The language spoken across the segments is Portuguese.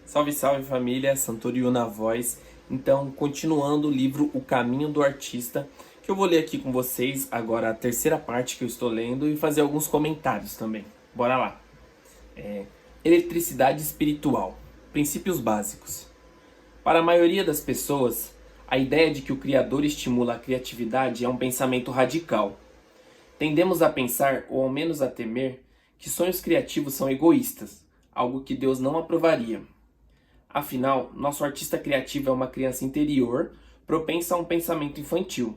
Salve, salve família, Santoriu na voz. Então, continuando o livro O Caminho do Artista, que eu vou ler aqui com vocês agora a terceira parte que eu estou lendo e fazer alguns comentários também. Bora lá. Eletricidade espiritual. Princípios básicos. Para a maioria das pessoas, a ideia de que o Criador estimula a criatividade é um pensamento radical. Tendemos a pensar, ou ao menos a temer, que sonhos criativos são egoístas, algo que Deus não aprovaria. Afinal, nosso artista criativo é uma criança interior, propensa a um pensamento infantil.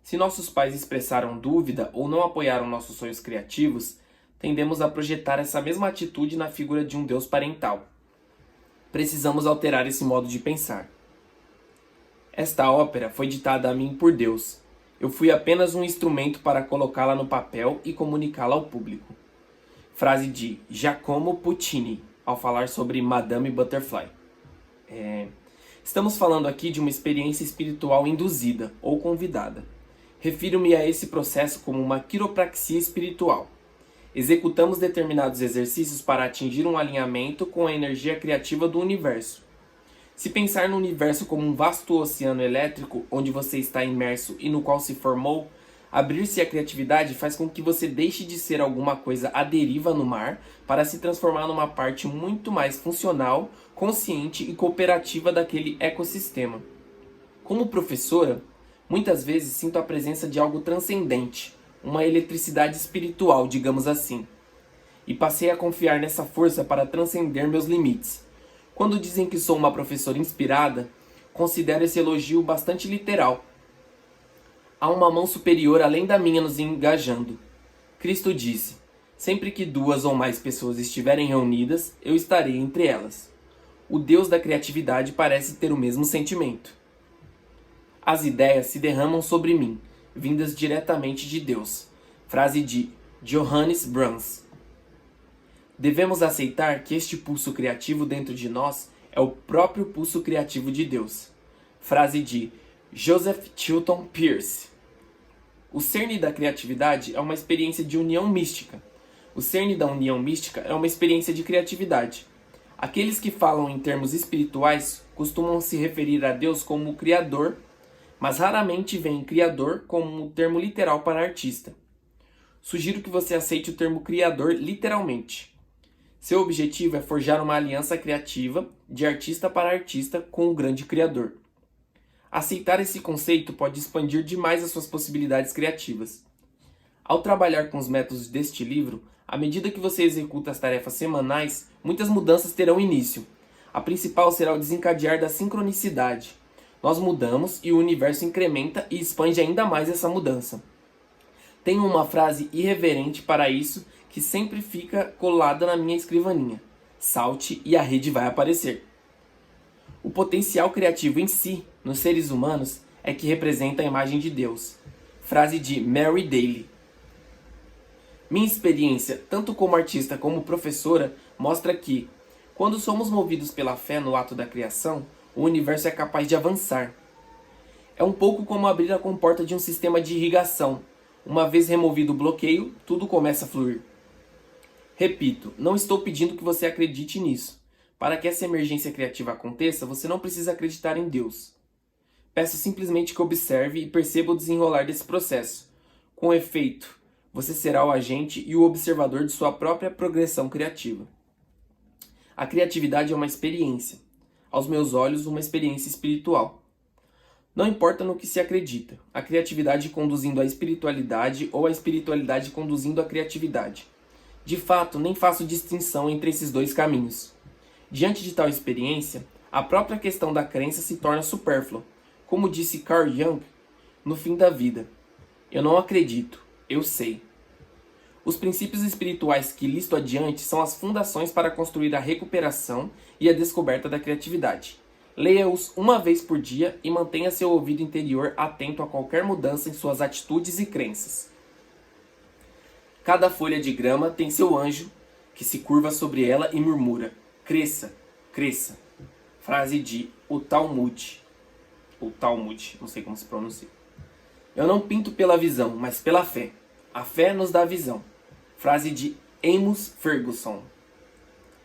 Se nossos pais expressaram dúvida ou não apoiaram nossos sonhos criativos, tendemos a projetar essa mesma atitude na figura de um Deus parental. Precisamos alterar esse modo de pensar. Esta ópera foi ditada a mim por Deus. Eu fui apenas um instrumento para colocá-la no papel e comunicá-la ao público. Frase de Giacomo Puccini, ao falar sobre Madame Butterfly. Estamos falando aqui de uma experiência espiritual induzida ou convidada. Refiro-me a esse processo como uma quiropraxia espiritual. Executamos determinados exercícios para atingir um alinhamento com a energia criativa do universo. Se pensar no universo como um vasto oceano elétrico onde você está imerso e no qual se formou, abrir-se à criatividade faz com que você deixe de ser alguma coisa à deriva no mar para se transformar numa parte muito mais funcional, consciente e cooperativa daquele ecossistema. Como professora, muitas vezes sinto a presença de algo transcendente, uma eletricidade espiritual, digamos assim. E passei a confiar nessa força para transcender meus limites. Quando dizem que sou uma professora inspirada, considero esse elogio bastante literal. Há uma mão superior além da minha nos engajando. Cristo disse, sempre que 2 ou mais pessoas estiverem reunidas, eu estarei entre elas. O Deus da criatividade parece ter o mesmo sentimento. As ideias se derramam sobre mim, vindas diretamente de Deus. Frase de Johannes Brahms. Devemos aceitar que este pulso criativo dentro de nós é o próprio pulso criativo de Deus. Frase de Joseph Chilton Pearce. O cerne da criatividade é uma experiência de união mística. O cerne da união mística é uma experiência de criatividade. Aqueles que falam em termos espirituais costumam se referir a Deus como Criador, mas raramente veem Criador como um termo literal para artista. Sugiro que você aceite o termo Criador literalmente. Seu objetivo é forjar uma aliança criativa de artista para artista com o grande Criador. Aceitar esse conceito pode expandir demais as suas possibilidades criativas. Ao trabalhar com os métodos deste livro, à medida que você executa as tarefas semanais, muitas mudanças terão início. A principal será o desencadear da sincronicidade. Nós mudamos e o universo incrementa e expande ainda mais essa mudança. Tenho uma frase irreverente para isso que sempre fica colada na minha escrivaninha. Salte e a rede vai aparecer. O potencial criativo em si, nos seres humanos, é que representa a imagem de Deus. Frase de Mary Daly. Minha experiência, tanto como artista como professora, mostra que, quando somos movidos pela fé no ato da criação, o universo é capaz de avançar. É um pouco como abrir a comporta de um sistema de irrigação. Uma vez removido o bloqueio, tudo começa a fluir. Repito, não estou pedindo que você acredite nisso. Para que essa emergência criativa aconteça, você não precisa acreditar em Deus. Peço simplesmente que observe e perceba o desenrolar desse processo. Com efeito, você será o agente e o observador de sua própria progressão criativa. A criatividade é uma experiência. Aos meus olhos, uma experiência espiritual. Não importa no que se acredita, a criatividade conduzindo à espiritualidade ou a espiritualidade conduzindo à criatividade. De fato, nem faço distinção entre esses dois caminhos. Diante de tal experiência, a própria questão da crença se torna supérflua. Como disse Carl Jung, no fim da vida. Eu não acredito, eu sei. Os princípios espirituais que listo adiante são as fundações para construir a recuperação e a descoberta da criatividade. Leia-os uma vez por dia e mantenha seu ouvido interior atento a qualquer mudança em suas atitudes e crenças. Cada folha de grama tem seu anjo, que se curva sobre ela e murmura, cresça, cresça. Frase de O Talmud, não sei como se pronuncia. Eu não pinto pela visão, mas pela fé. A fé nos dá visão. Frase de Amos Ferguson.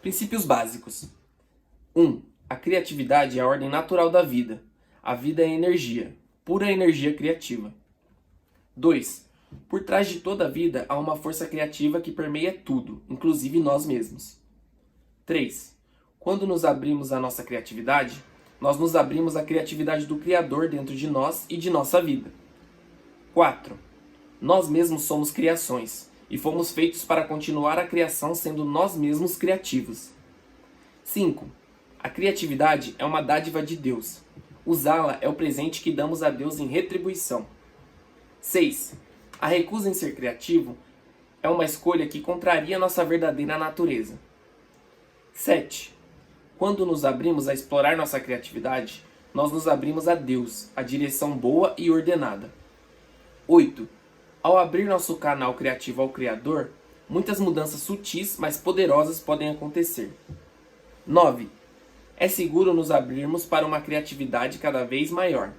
Princípios básicos. 1. A criatividade é a ordem natural da vida. A vida é energia, pura energia criativa. 2. Por trás de toda a vida há uma força criativa que permeia tudo, inclusive nós mesmos. 3. Quando nos abrimos à nossa criatividade, nós nos abrimos à criatividade do Criador dentro de nós e de nossa vida. 4. Nós mesmos somos criações e fomos feitos para continuar a criação sendo nós mesmos criativos. 5. A criatividade é uma dádiva de Deus. Usá-la é o presente que damos a Deus em retribuição. 6. A recusa em ser criativo é uma escolha que contraria nossa verdadeira natureza. 7. Quando nos abrimos a explorar nossa criatividade, nós nos abrimos a Deus, a direção boa e ordenada. 8. Ao abrir nosso canal criativo ao Criador, muitas mudanças sutis, mas poderosas podem acontecer. 9. É seguro nos abrirmos para uma criatividade cada vez maior.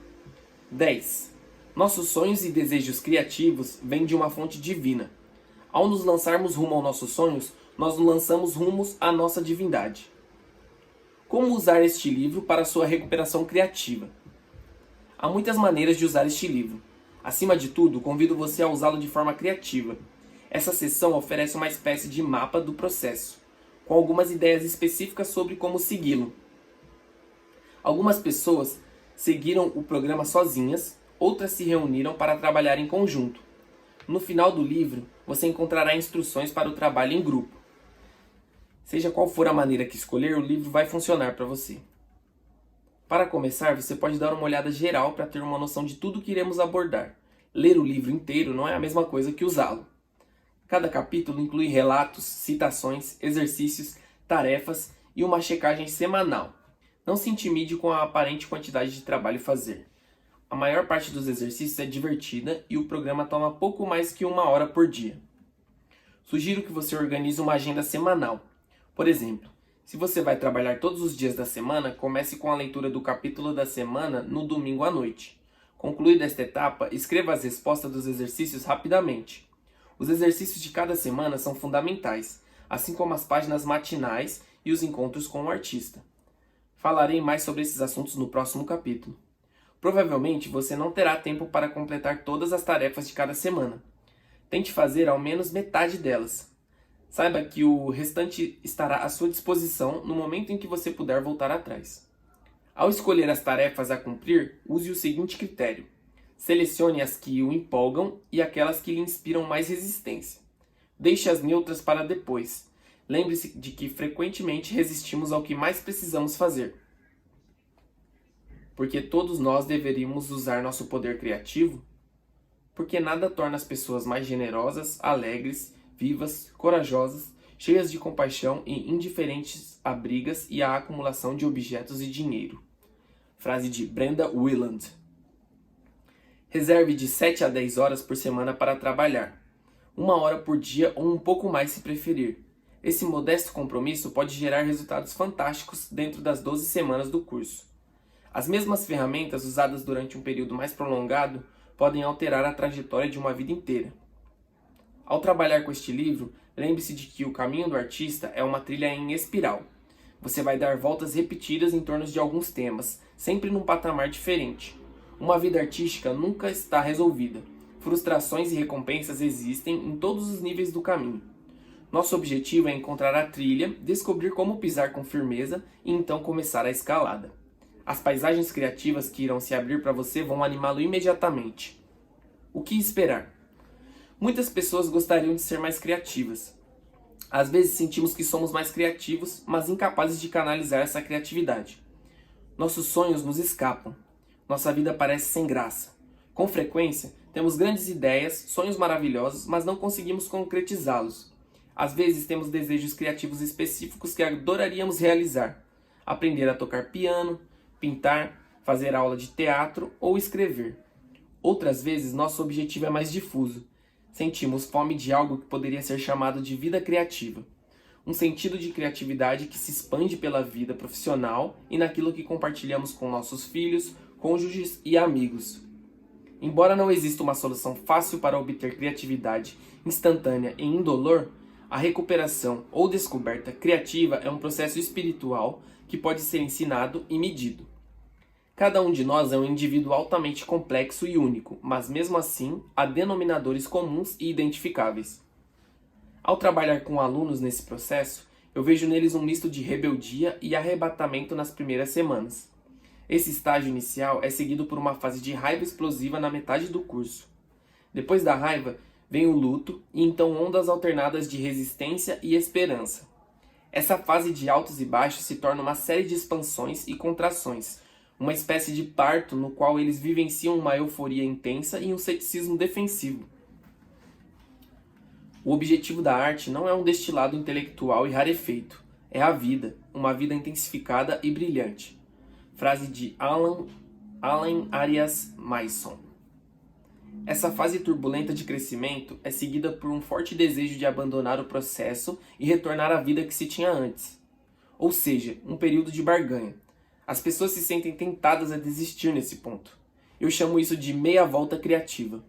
10. Nossos sonhos e desejos criativos vêm de uma fonte divina. Ao nos lançarmos rumo aos nossos sonhos, nós nos lançamos rumos à nossa divindade. Como usar este livro para sua recuperação criativa? Há muitas maneiras de usar este livro. Acima de tudo, convido você a usá-lo de forma criativa. Essa sessão oferece uma espécie de mapa do processo, com algumas ideias específicas sobre como segui-lo. Algumas pessoas seguiram o programa sozinhas, outras se reuniram para trabalhar em conjunto. No final do livro, você encontrará instruções para o trabalho em grupo. Seja qual for a maneira que escolher, o livro vai funcionar para você. Para começar, você pode dar uma olhada geral para ter uma noção de tudo que iremos abordar. Ler o livro inteiro não é a mesma coisa que usá-lo. Cada capítulo inclui relatos, citações, exercícios, tarefas e uma checagem semanal. Não se intimide com a aparente quantidade de trabalho a fazer. A maior parte dos exercícios é divertida e o programa toma pouco mais que 1 hora por dia. Sugiro que você organize uma agenda semanal. Por exemplo, se você vai trabalhar todos os dias da semana, comece com a leitura do capítulo da semana no domingo à noite. Concluída esta etapa, escreva as respostas dos exercícios rapidamente. Os exercícios de cada semana são fundamentais, assim como as páginas matinais e os encontros com o artista. Falarei mais sobre esses assuntos no próximo capítulo. Provavelmente você não terá tempo para completar todas as tarefas de cada semana. Tente fazer ao menos metade delas. Saiba que o restante estará à sua disposição no momento em que você puder voltar atrás. Ao escolher as tarefas a cumprir, use o seguinte critério. Selecione as que o empolgam e aquelas que lhe inspiram mais resistência. Deixe as neutras para depois. Lembre-se de que frequentemente resistimos ao que mais precisamos fazer. Porque todos nós deveríamos usar nosso poder criativo? Porque nada torna as pessoas mais generosas, alegres, vivas, corajosas, cheias de compaixão e indiferentes a brigas e à acumulação de objetos e dinheiro. Frase de Brenda Willand. Reserve de 7 a 10 horas por semana para trabalhar. 1 hora por dia ou um pouco mais se preferir. Esse modesto compromisso pode gerar resultados fantásticos dentro das 12 semanas do curso. As mesmas ferramentas usadas durante um período mais prolongado podem alterar a trajetória de uma vida inteira. Ao trabalhar com este livro, lembre-se de que o caminho do artista é uma trilha em espiral. Você vai dar voltas repetidas em torno de alguns temas, sempre num patamar diferente. Uma vida artística nunca está resolvida. Frustrações e recompensas existem em todos os níveis do caminho. Nosso objetivo é encontrar a trilha, descobrir como pisar com firmeza e então começar a escalada. As paisagens criativas que irão se abrir para você vão animá-lo imediatamente. O que esperar? Muitas pessoas gostariam de ser mais criativas. Às vezes sentimos que somos mais criativos, mas incapazes de canalizar essa criatividade. Nossos sonhos nos escapam. Nossa vida parece sem graça. Com frequência, temos grandes ideias, sonhos maravilhosos, mas não conseguimos concretizá-los. Às vezes temos desejos criativos específicos que adoraríamos realizar. Aprender a tocar piano, pintar, fazer aula de teatro ou escrever. Outras vezes nosso objetivo é mais difuso. Sentimos fome de algo que poderia ser chamado de vida criativa. Um sentido de criatividade que se expande pela vida profissional e naquilo que compartilhamos com nossos filhos, cônjuges e amigos. Embora não exista uma solução fácil para obter criatividade instantânea e indolor, a recuperação ou descoberta criativa é um processo espiritual que pode ser ensinado e medido. Cada um de nós é um indivíduo altamente complexo e único, mas mesmo assim há denominadores comuns e identificáveis. Ao trabalhar com alunos nesse processo, eu vejo neles um misto de rebeldia e arrebatamento nas primeiras semanas. Esse estágio inicial é seguido por uma fase de raiva explosiva na metade do curso. Depois da raiva, vem o luto e então ondas alternadas de resistência e esperança. Essa fase de altos e baixos se torna uma série de expansões e contrações, uma espécie de parto no qual eles vivenciam uma euforia intensa e um ceticismo defensivo. O objetivo da arte não é um destilado intelectual e rarefeito, é a vida, uma vida intensificada e brilhante. Frase de Alan Arias Mason. Essa fase turbulenta de crescimento é seguida por um forte desejo de abandonar o processo e retornar à vida que se tinha antes. Ou seja, um período de barganha. As pessoas se sentem tentadas a desistir nesse ponto. Eu chamo isso de meia-volta criativa.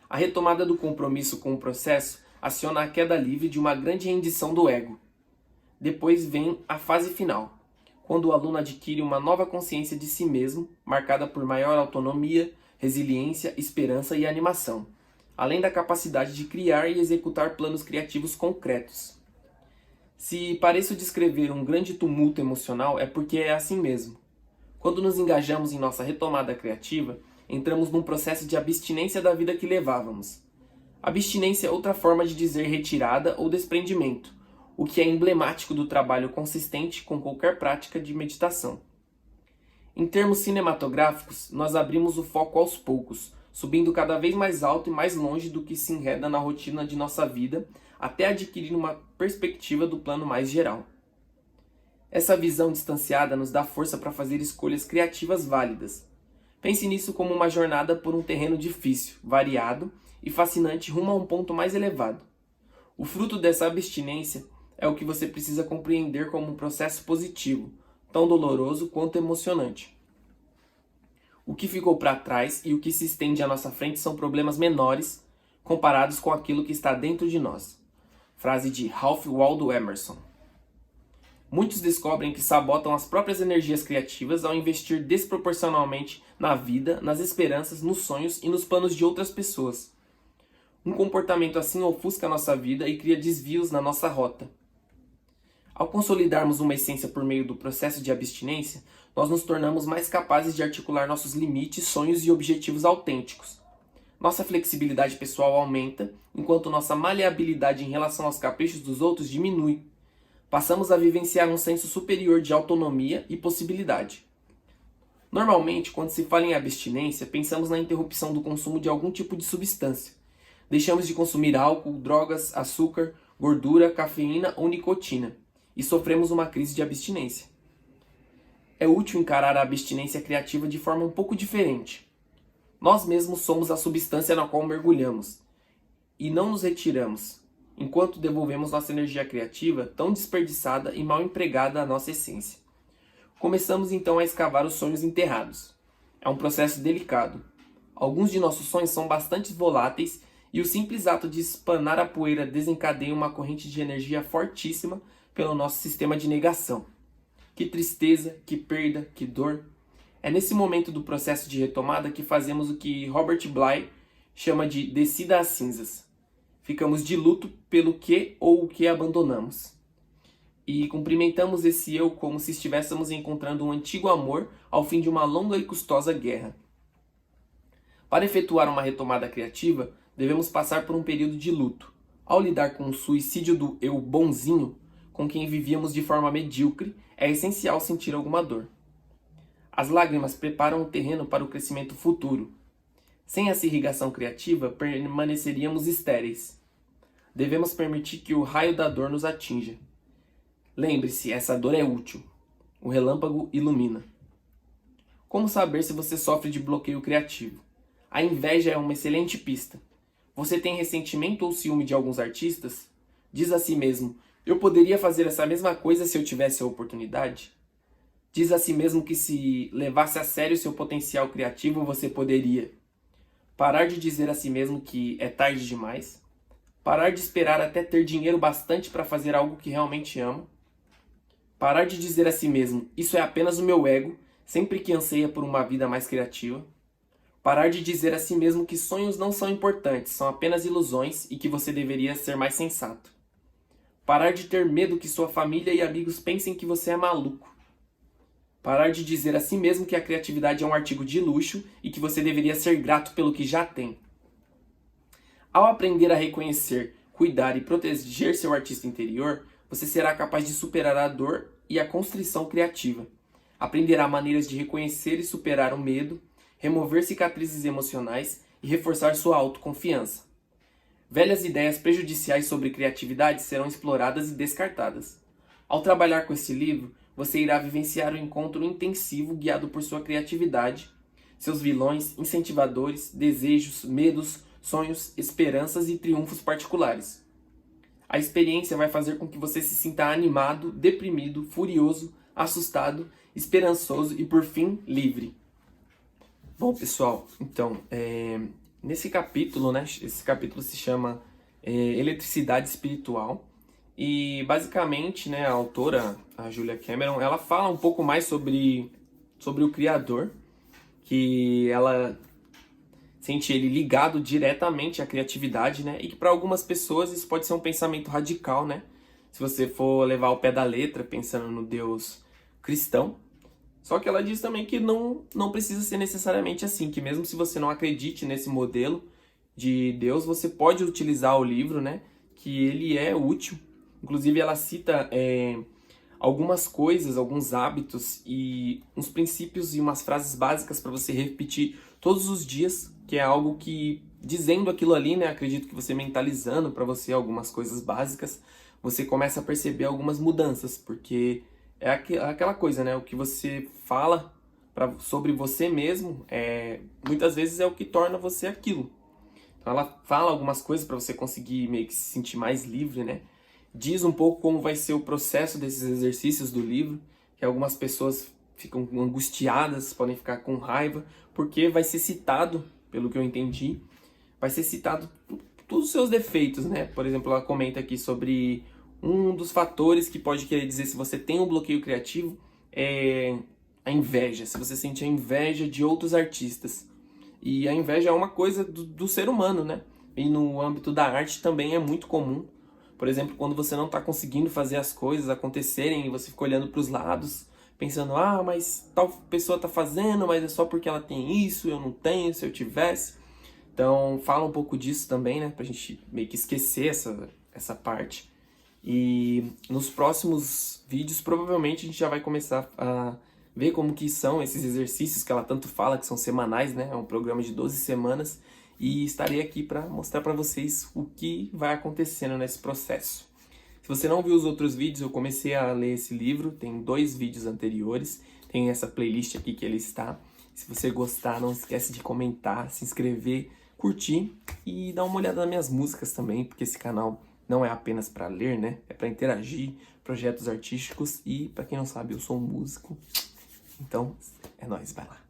A retomada do compromisso com o processo aciona a queda livre de uma grande rendição do ego. Depois vem a fase final, quando o aluno adquire uma nova consciência de si mesmo, marcada por maior autonomia, resiliência, esperança e animação, além da capacidade de criar e executar planos criativos concretos. Se pareço descrever um grande tumulto emocional, é porque é assim mesmo. Quando nos engajamos em nossa retomada criativa, entramos num processo de abstinência da vida que levávamos. Abstinência é outra forma de dizer retirada ou desprendimento, o que é emblemático do trabalho consistente com qualquer prática de meditação. Em termos cinematográficos, nós abrimos o foco aos poucos, subindo cada vez mais alto e mais longe do que se enreda na rotina de nossa vida, até adquirir uma perspectiva do plano mais geral. Essa visão distanciada nos dá força para fazer escolhas criativas válidas. Pense nisso como uma jornada por um terreno difícil, variado e fascinante rumo a um ponto mais elevado. O fruto dessa abstinência é o que você precisa compreender como um processo positivo, tão doloroso quanto emocionante. O que ficou para trás e o que se estende à nossa frente são problemas menores comparados com aquilo que está dentro de nós. Frase de Ralph Waldo Emerson. Muitos descobrem que sabotam as próprias energias criativas ao investir desproporcionalmente na vida, nas esperanças, nos sonhos e nos planos de outras pessoas. Um comportamento assim ofusca a nossa vida e cria desvios na nossa rota. Ao consolidarmos uma essência por meio do processo de abstinência, nós nos tornamos mais capazes de articular nossos limites, sonhos e objetivos autênticos. Nossa flexibilidade pessoal aumenta, enquanto nossa maleabilidade em relação aos caprichos dos outros diminui. Passamos a vivenciar um senso superior de autonomia e possibilidade. Normalmente, quando se fala em abstinência, pensamos na interrupção do consumo de algum tipo de substância. Deixamos de consumir álcool, drogas, açúcar, gordura, cafeína ou nicotina e sofremos uma crise de abstinência. É útil encarar a abstinência criativa de forma um pouco diferente. Nós mesmos somos a substância na qual mergulhamos e não nos retiramos, enquanto devolvemos nossa energia criativa tão desperdiçada e mal empregada à nossa essência. Começamos então a escavar os sonhos enterrados. É um processo delicado. Alguns de nossos sonhos são bastante voláteis e o simples ato de espanar a poeira desencadeia uma corrente de energia fortíssima pelo nosso sistema de negação. Que tristeza, que perda, que dor. É nesse momento do processo de retomada que fazemos o que Robert Bly chama de descida às cinzas. Ficamos de luto pelo que ou o que abandonamos. E cumprimentamos esse eu como se estivéssemos encontrando um antigo amor ao fim de uma longa e custosa guerra. Para efetuar uma retomada criativa, devemos passar por um período de luto. Ao lidar com o suicídio do eu bonzinho, com quem vivíamos de forma medíocre, é essencial sentir alguma dor. As lágrimas preparam o terreno para o crescimento futuro. Sem essa irrigação criativa, permaneceríamos estéreis. Devemos permitir que o raio da dor nos atinja. Lembre-se, essa dor é útil. O relâmpago ilumina. Como saber se você sofre de bloqueio criativo? A inveja é uma excelente pista. Você tem ressentimento ou ciúme de alguns artistas? Diz a si mesmo, eu poderia fazer essa mesma coisa se eu tivesse a oportunidade? Diz a si mesmo que se levasse a sério seu potencial criativo, você poderia. Parar de dizer a si mesmo que é tarde demais? Parar de esperar até ter dinheiro bastante para fazer algo que realmente ama? Parar de dizer a si mesmo, isso é apenas o meu ego, sempre que anseia por uma vida mais criativa. Parar de dizer a si mesmo que sonhos não são importantes, são apenas ilusões e que você deveria ser mais sensato. Parar de ter medo que sua família e amigos pensem que você é maluco. Parar de dizer a si mesmo que a criatividade é um artigo de luxo e que você deveria ser grato pelo que já tem. Ao aprender a reconhecer, cuidar e proteger seu artista interior, você será capaz de superar a dor e a constrição criativa. Aprenderá maneiras de reconhecer e superar o medo, remover cicatrizes emocionais e reforçar sua autoconfiança. Velhas ideias prejudiciais sobre criatividade serão exploradas e descartadas. Ao trabalhar com este livro, você irá vivenciar um encontro intensivo guiado por sua criatividade, seus vilões, incentivadores, desejos, medos, sonhos, esperanças e triunfos particulares. A experiência vai fazer com que você se sinta animado, deprimido, furioso, assustado, esperançoso e, por fim, livre. Bom, pessoal, então, nesse capítulo, né, esse capítulo se chama Eletricidade Espiritual e, basicamente, né, a autora, a Julia Cameron, ela fala um pouco mais sobre o Criador, que ela sente ele ligado diretamente à criatividade, né, e que para algumas pessoas isso pode ser um pensamento radical, né, se você for levar ao pé da letra, pensando no Deus cristão. Só que ela diz também que não precisa ser necessariamente assim, que mesmo se você não acredite nesse modelo de Deus, você pode utilizar o livro, né? Que ele é útil. Inclusive ela cita algumas coisas, alguns hábitos e uns princípios e umas frases básicas para você repetir todos os dias, que é algo que, dizendo aquilo ali, né? Acredito que você mentalizando para você algumas coisas básicas, você começa a perceber algumas mudanças, porque é aquela coisa, né? O que você fala sobre você mesmo, muitas vezes é o que torna você aquilo. Então ela fala algumas coisas para você conseguir meio que se sentir mais livre, né? Diz um pouco como vai ser o processo desses exercícios do livro, que algumas pessoas ficam angustiadas, podem ficar com raiva, porque vai ser citado, pelo que eu entendi, vai ser citado todos os seus defeitos, né? Por exemplo, ela comenta aqui sobre um dos fatores que pode querer dizer se você tem um bloqueio criativo é a inveja, se você sente a inveja de outros artistas. E a inveja é uma coisa do ser humano, né? E no âmbito da arte também é muito comum. Por exemplo, quando você não está conseguindo fazer as coisas acontecerem e você fica olhando para os lados, pensando, mas tal pessoa está fazendo, mas é só porque ela tem isso, eu não tenho, se eu tivesse. Então, fala um pouco disso também, né? Pra gente meio que esquecer essa parte. E nos próximos vídeos, provavelmente, a gente já vai começar a ver como que são esses exercícios que ela tanto fala, que são semanais, né? É um programa de 12 semanas. E estarei aqui para mostrar para vocês o que vai acontecendo nesse processo. Se você não viu os outros vídeos, eu comecei a ler esse livro, tem 2 vídeos anteriores, tem essa playlist aqui que ele está. Se você gostar, não esquece de comentar, se inscrever, curtir e dar uma olhada nas minhas músicas também, porque esse canal não é apenas para ler, né? É para interagir, projetos artísticos e, para quem não sabe, eu sou um músico. Então, é nóis, vai lá.